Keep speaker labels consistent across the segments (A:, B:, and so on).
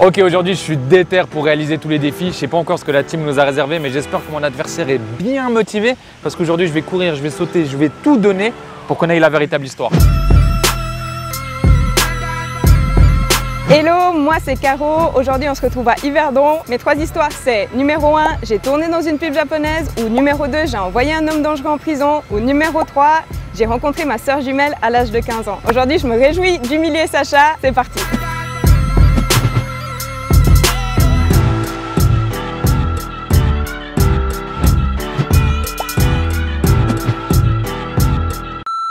A: Ok, aujourd'hui je suis déter pour réaliser tous les défis. Je sais pas encore ce que la team nous a réservé, mais j'espère que mon adversaire est bien motivé parce qu'aujourd'hui je vais courir, je vais sauter, je vais tout donner pour qu'on ait la véritable histoire.
B: Hello, moi c'est Caro. Aujourd'hui on se retrouve à Yverdon. Mes 3 histoires c'est numéro 1, j'ai tourné dans une pub japonaise, ou numéro 2, j'ai envoyé un homme dangereux en prison, ou numéro 3, j'ai rencontré ma sœur jumelle à l'âge de 15 ans. Aujourd'hui je me réjouis d'humilier Sacha, c'est parti.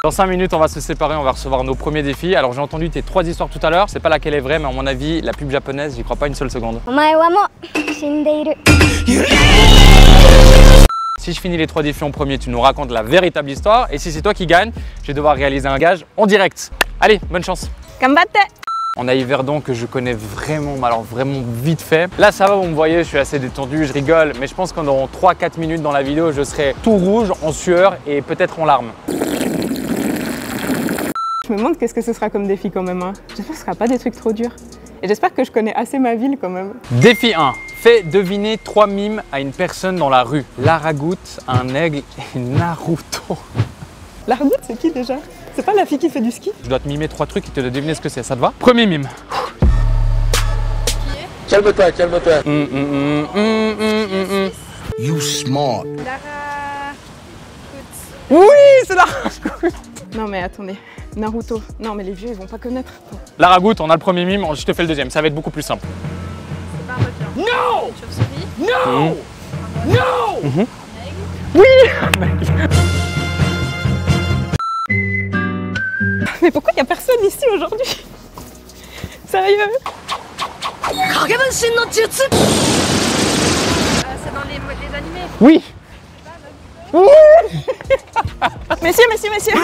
A: Dans 5 minutes, on va se séparer, on va recevoir nos premiers défis. Alors j'ai entendu tes 3 histoires tout à l'heure, c'est pas laquelle est vraie, mais à mon avis, la pub japonaise, j'y crois pas une seule seconde. Si je finis les 3 défis en premier, tu nous racontes la véritable histoire. Et si c'est toi qui gagne, je vais devoir réaliser un gage en direct. Allez, bonne chance.
B: Gambatte.
A: On a Yverdon que je connais vraiment, alors vraiment vite fait. Là ça va, vous me voyez, je suis assez détendu, je rigole, mais je pense qu'en dans 3-4 minutes dans la vidéo, je serai tout rouge, en sueur et peut-être en larmes.
B: Je me demande qu'est-ce que ce sera comme défi quand même. J'espère que ce sera pas des trucs trop durs. Et j'espère que je connais assez ma ville quand même.
A: Défi 1. Fais deviner 3 mimes à une personne dans la rue. Laragoute, un aigle et Naruto.
B: Laragoute, c'est qui déjà? C'est pas la fille qui fait du ski?
A: Je dois te mimer 3 trucs et te deviner ce que c'est, ça te va? Premier mime.
C: Qui est? Calme-toi, calme-toi.
D: You smart.
A: Oui, c'est Laragoute.
B: Non mais attendez, Naruto. Non mais les vieux ils vont pas connaître.
A: Laragoute, on a le premier mime, je te fais le deuxième, ça va être beaucoup plus simple.
C: C'est pas un requin.
A: No!
C: Une chauve-souris.
A: No! No! Oui!
B: Mais pourquoi il y a personne ici aujourd'hui? Sérieux?
C: C'est dans les animés.
A: Oui!
B: Messieurs, messieurs, messieurs.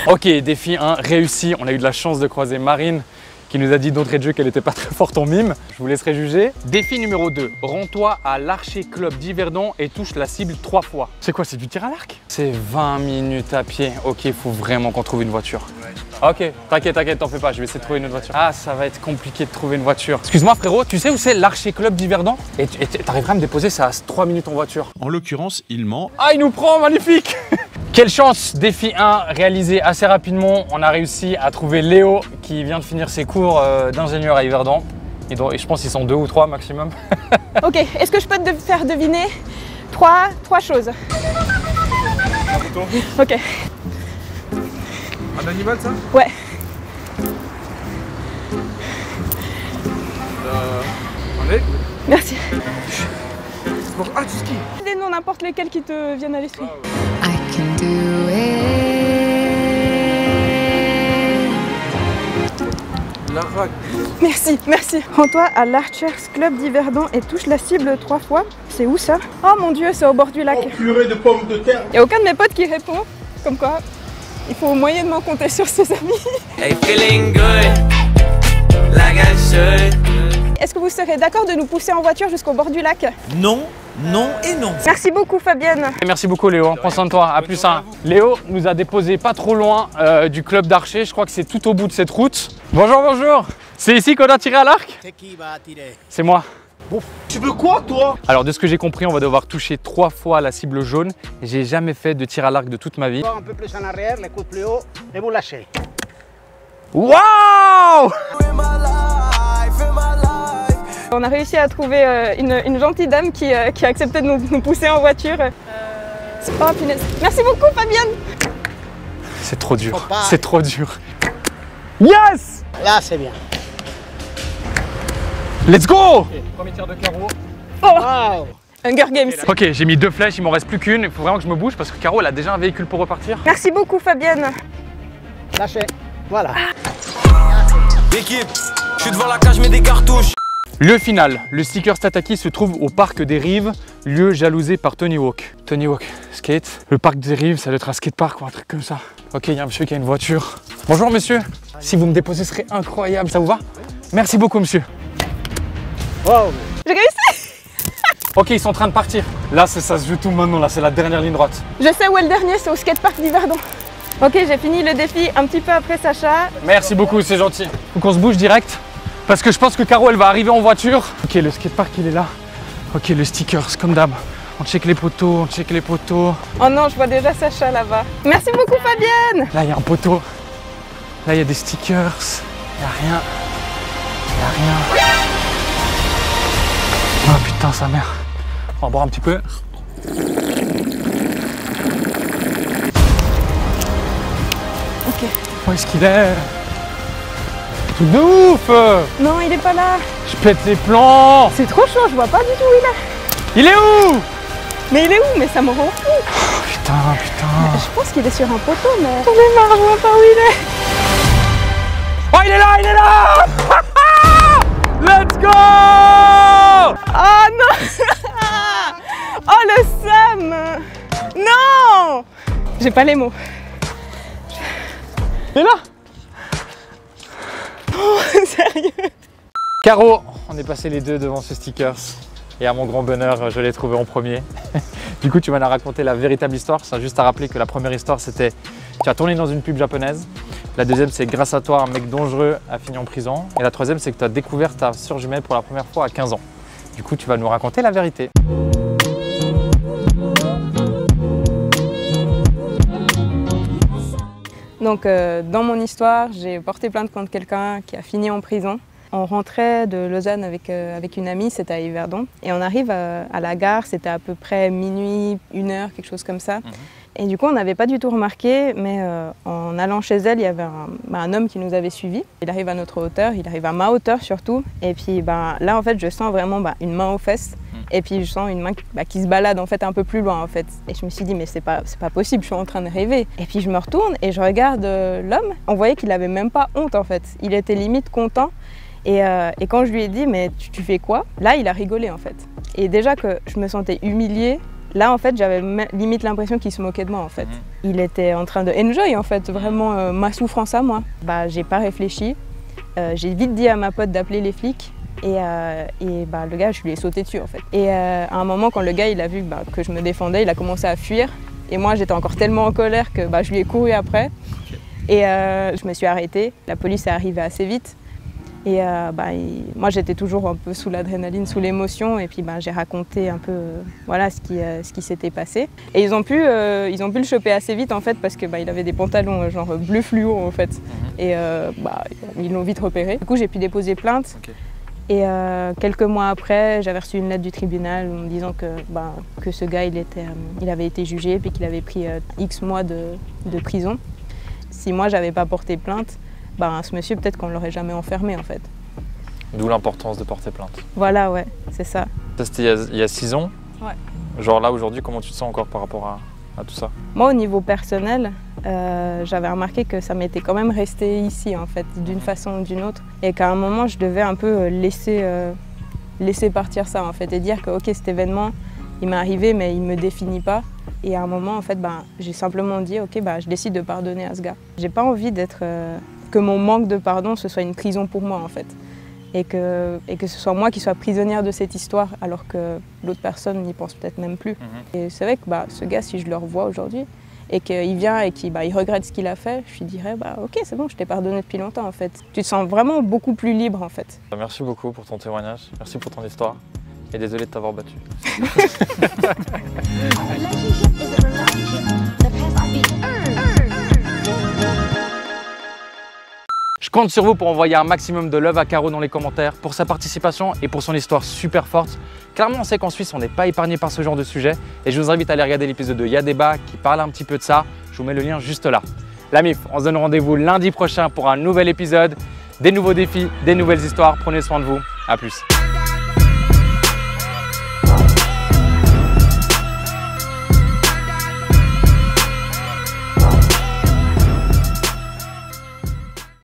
A: Ok, défi 1 réussi. On a eu de la chance de croiser Marine qui nous a dit d'entrée de jeu qu'elle n'était pas très forte en mime. Je vous laisserai juger. Défi numéro 2. Rends-toi à l'Archer Club d'Yverdon et touche la cible 3 fois. C'est quoi, c'est du tir à l'arc? C'est 20 minutes à pied. Ok, il faut vraiment qu'on trouve une voiture. Ok, t'inquiète, t'inquiète, t'en fais pas, je vais essayer de trouver une autre voiture. Ah, ça va être compliqué de trouver une voiture. Excuse-moi frérot, tu sais où c'est l'Archer Club d'Yverdon? Et t'arriveras à me déposer ça à 3 minutes en voiture.
E: En l'occurrence, il ment.
A: Ah, il nous prend, magnifique. Quelle chance, défi 1 réalisé assez rapidement. On a réussi à trouver Léo qui vient de finir ses cours d'ingénieur à Yverdon. Et je pense qu'ils sont 2 ou 3 maximum.
B: Ok, est-ce que je peux te faire deviner 3 choses? Ok.
E: Un animal, ça?
B: Ouais.
E: Un aigle?
B: Merci.
E: Ah, du ski!
B: Des noms n'importe lesquels qui te viennent à l'esprit.
F: I can do it.
E: Lara.
B: Merci, merci. Rends-toi à l'Archers Club d'Yverdon et touche la cible 3 fois. C'est où ça? Oh mon dieu, c'est au bord du lac.
D: Purée de pommes de terre.
B: Il n'y a aucun de mes potes qui répond. Comme quoi, il faut moyennement compter sur ses amis.
G: Hey, feeling good, like I should.
B: Est-ce que vous serez d'accord de nous pousser en voiture jusqu'au bord du lac?
G: Non, non et non.
B: Merci beaucoup Fabienne.
A: Merci beaucoup Léo, prends soin de toi, à plus. Hein. Léo nous a déposé pas trop loin du club d'archer, je crois que c'est tout au bout de cette route. Bonjour, bonjour. C'est ici qu'on a tiré à l'arc?
D: C'est qui va tirer?
A: C'est moi.
D: Tu veux quoi, toi?
A: Alors de ce que j'ai compris, on va devoir toucher 3 fois la cible jaune. J'ai jamais fait de tir à l'arc de toute ma vie.
D: Un peu plus en arrière, les coudes plus haut et vous lâchez.
A: Waouh!
B: On a réussi à trouver une gentille dame qui a accepté de nous pousser en voiture. Oh punaise. Merci beaucoup Fabienne.
A: C'est trop dur,
D: Faut pas.
A: c'est trop dur. Yes!
D: Là, c'est bien.
A: Let's go! Premier tir de Caro.
D: Wow.
B: Hunger Games.
A: Ok, j'ai mis 2 flèches, il m'en reste plus qu'une. Il faut vraiment que je me bouge parce que Caro, elle a déjà un véhicule pour repartir.
B: Merci beaucoup Fabienne.
D: Lâchez. Voilà.
G: Équipe, je suis devant la cage, je mets des cartouches.
A: Lieu final, le sticker Stataki se trouve au parc des Rives, lieu jalousé par Tony Hawk. Tony Hawk, skate. Le parc des Rives, ça doit être un skatepark ou un truc comme ça. Ok, il y a un monsieur qui a une voiture. Bonjour monsieur, si vous me déposez, ce serait incroyable, ça vous va? Merci beaucoup monsieur.
D: Wow.
B: J'ai réussi.
A: Ok, ils sont en train de partir. Là, ça se joue tout maintenant, là, c'est la dernière ligne droite.
B: Je sais où est le dernier, c'est au skatepark d'Yverdon. Ok, j'ai fini le défi un petit peu après Sacha.
A: Merci beaucoup, c'est gentil. Faut qu'on se bouge direct parce que je pense que Caro elle va arriver en voiture. Ok, le skatepark il est là. Ok, le stickers comme d'hab. On check les poteaux, on check les poteaux.
B: Oh non, je vois déjà Sacha là-bas. Merci beaucoup Fabienne.
A: Là il y a un poteau. Là il y a des stickers. Il y a rien. Il y a rien. Oh putain sa mère. On va boire un petit peu.
B: Ok.
A: Où est-ce qu'il est? Truc de ouf!
B: Non, il est pas là.
A: Je pète les plombs!
B: C'est trop chaud, je vois pas du tout où il est.
A: Il est où?
B: Mais il est où? Mais ça me rend fou.
A: Oh, putain, putain.
B: Je pense qu'il est sur un poteau, mais... J'en ai marre, je vois pas où il est.
A: Oh, il est là, il est là! Let's go!
B: Oh non. Oh le seum. Non. J'ai pas les mots.
A: Il est là!
B: Oh, sérieux?
A: Caro, on est passé les deux devant ce stickers. Et à mon grand bonheur, je l'ai trouvé en premier. Du coup, tu m'en as raconté la véritable histoire. C'est juste à rappeler que la première histoire, c'était tu as tourné dans une pub japonaise. La deuxième, c'est grâce à toi, un mec dangereux a fini en prison. Et la troisième, c'est que tu as découvert ta sœur jumelle pour la première fois à 15 ans. Du coup, tu vas nous raconter la vérité.
B: Donc dans mon histoire, j'ai porté plainte contre quelqu'un qui a fini en prison. On rentrait de Lausanne avec une amie, c'était à Yverdon. Et on arrive à la gare, c'était à peu près minuit, 1h, quelque chose comme ça. Et du coup, on n'avait pas du tout remarqué, mais en allant chez elle, il y avait un homme qui nous avait suivis. Il arrive à notre hauteur, il arrive à ma hauteur surtout. Et puis là, en fait, je sens vraiment une main aux fesses. Et puis je sens une main qui se balade en fait un peu plus loin en fait. Et je me suis dit mais c'est pas possible, je suis en train de rêver. Et puis je me retourne et je regarde l'homme. On voyait qu'il avait même pas honte en fait. Il était limite content. Et quand je lui ai dit mais tu fais quoi? Là il a rigolé en fait. Et déjà que je me sentais humiliée. Là en fait j'avais limite l'impression qu'il se moquait de moi en fait. Il était en train de enjoy en fait vraiment ma souffrance à moi. J'ai pas réfléchi. J'ai vite dit à ma pote d'appeler les flics. Et le gars, je lui ai sauté dessus en fait. Et à un moment, quand le gars il a vu que je me défendais, il a commencé à fuir. Et moi, j'étais encore tellement en colère que je lui ai couru après. Et je me suis arrêtée. La police est arrivée assez vite. Et moi, j'étais toujours un peu sous l'adrénaline, sous l'émotion. Et puis j'ai raconté un peu voilà, ce qui s'était passé. Et ils ont pu le choper assez vite en fait parce que il avait des pantalons genre bleu fluo en fait. Et ils l'ont vite repéré. Du coup, j'ai pu déposer plainte. Et quelques mois après, j'avais reçu une lettre du tribunal me disant que ce gars, il avait été jugé et qu'il avait pris X mois de prison. Si moi, j'avais pas porté plainte, ce monsieur, peut-être qu'on l'aurait jamais enfermé en fait.
A: D'où l'importance de porter plainte.
B: Voilà, ouais, c'est ça.
A: Ça, c'était il y a 6 ans.
B: Ouais.
A: Genre là, aujourd'hui, comment tu te sens encore par rapport à tout ça?
B: Moi, au niveau personnel, j'avais remarqué que ça m'était quand même resté ici, en fait, d'une façon ou d'une autre. Et qu'à un moment, je devais un peu laisser partir ça, en fait, et dire que, ok, cet événement, il m'est arrivé, mais il ne me définit pas. Et à un moment, en fait, j'ai simplement dit, ok, je décide de pardonner à ce gars. J'ai pas envie que mon manque de pardon, ce soit une prison pour moi, en fait. Et que ce soit moi qui sois prisonnière de cette histoire alors que l'autre personne n'y pense peut-être même plus. Et c'est vrai que ce gars, si je le revois aujourd'hui et qu'il vient et qu'il regrette ce qu'il a fait, je lui dirais ok, c'est bon, je t'ai pardonné depuis longtemps en fait. Tu te sens vraiment beaucoup plus libre en fait.
A: Merci beaucoup pour ton témoignage, merci pour ton histoire et désolé de t'avoir battu. Je compte sur vous pour envoyer un maximum de love à Caro dans les commentaires pour sa participation et pour son histoire super forte. Clairement, on sait qu'en Suisse, on n'est pas épargné par ce genre de sujet et je vous invite à aller regarder l'épisode de Y'a débat qui parle un petit peu de ça. Je vous mets le lien juste là. La MIF, on se donne rendez-vous lundi prochain pour un nouvel épisode, des nouveaux défis, des nouvelles histoires. Prenez soin de vous. À plus.